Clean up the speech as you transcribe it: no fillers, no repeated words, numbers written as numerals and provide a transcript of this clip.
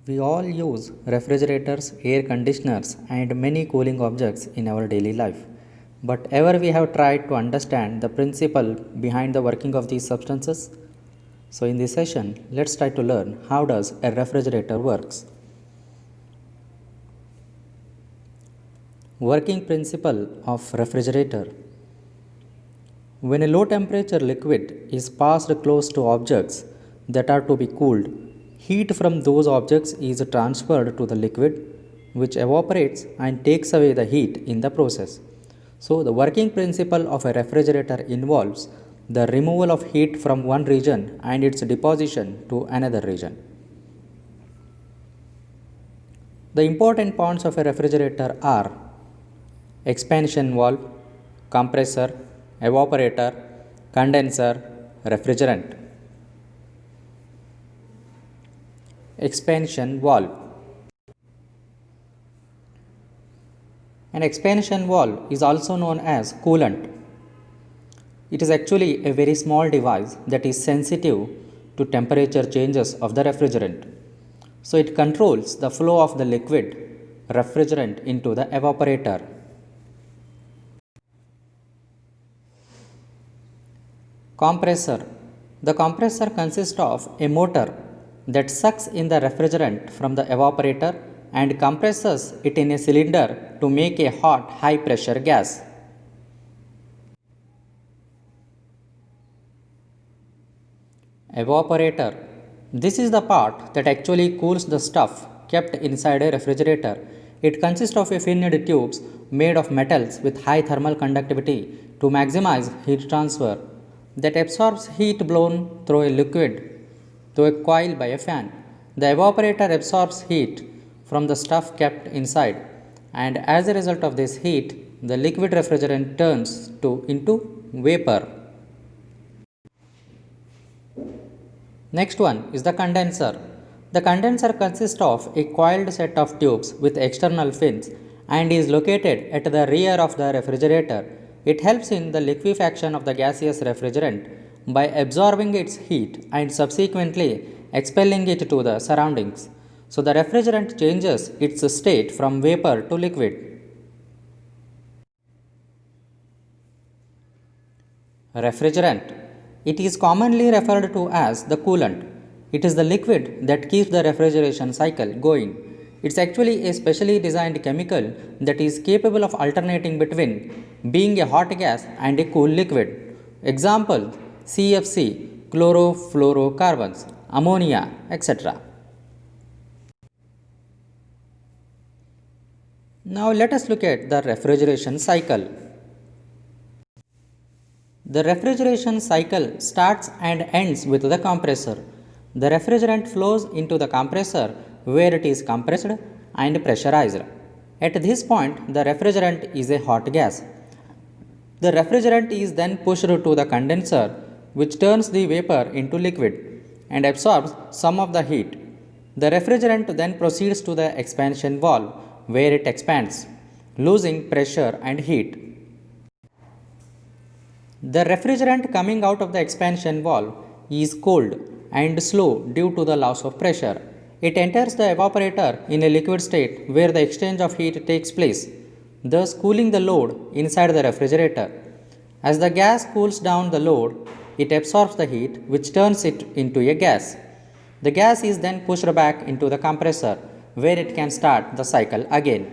We all use refrigerators, air conditioners, and many cooling objects in our daily life. But ever we have tried to understand the principle behind the working of these substances? So in this session, let's try to learn how does a refrigerator works. Working principle of refrigerator. When a low temperature liquid is passed close to objects that are to be cooled, heat from those objects is transferred to the liquid, which evaporates and takes away the heat in the process. So, the working principle of a refrigerator involves the removal of heat from one region and its deposition to another region. The important points of a refrigerator are expansion valve, compressor, evaporator, condenser, refrigerant. Expansion valve. An expansion valve is also known as coolant. It is actually a very small device that is sensitive to temperature changes of the refrigerant. So it controls the flow of the liquid refrigerant into the evaporator. Compressor. The compressor consists of a motor that sucks in the refrigerant from the evaporator and compresses it in a cylinder to make a hot, high pressure gas. Evaporator. This is the part that actually cools the stuff kept inside a refrigerator. It consists of a finned tubes made of metals with high thermal conductivity to maximize heat transfer that absorbs heat blown through a liquid to a coil by a fan. The evaporator absorbs heat from the stuff kept inside, and as a result of this heat, the liquid refrigerant turns into vapor. Next one is the condenser. The condenser consists of a coiled set of tubes with external fins and is located at the rear of the refrigerator. It helps in the liquefaction of the gaseous refrigerant by absorbing its heat and subsequently expelling it to the surroundings. So the refrigerant changes its state from vapor to liquid. Refrigerant. It is commonly referred to as the coolant. It is the liquid that keeps the refrigeration cycle going. It's actually a specially designed chemical that is capable of alternating between being a hot gas and a cool liquid. Example: CFC, chlorofluorocarbons, ammonia, etc. Now let us look at the refrigeration cycle. The refrigeration cycle starts and ends with the compressor. The refrigerant flows into the compressor where it is compressed and pressurized. At this point, the refrigerant is a hot gas. The refrigerant is then pushed to the condenser, which turns the vapor into liquid and absorbs some of the heat. The refrigerant then proceeds to the expansion valve where it expands, losing pressure and heat. The refrigerant coming out of the expansion valve is cold and slow due to the loss of pressure. It enters the evaporator in a liquid state where the exchange of heat takes place, thus cooling the load inside the refrigerator. As the gas cools down the load, it absorbs the heat, which turns it into a gas. The gas is then pushed back into the compressor where it can start the cycle again.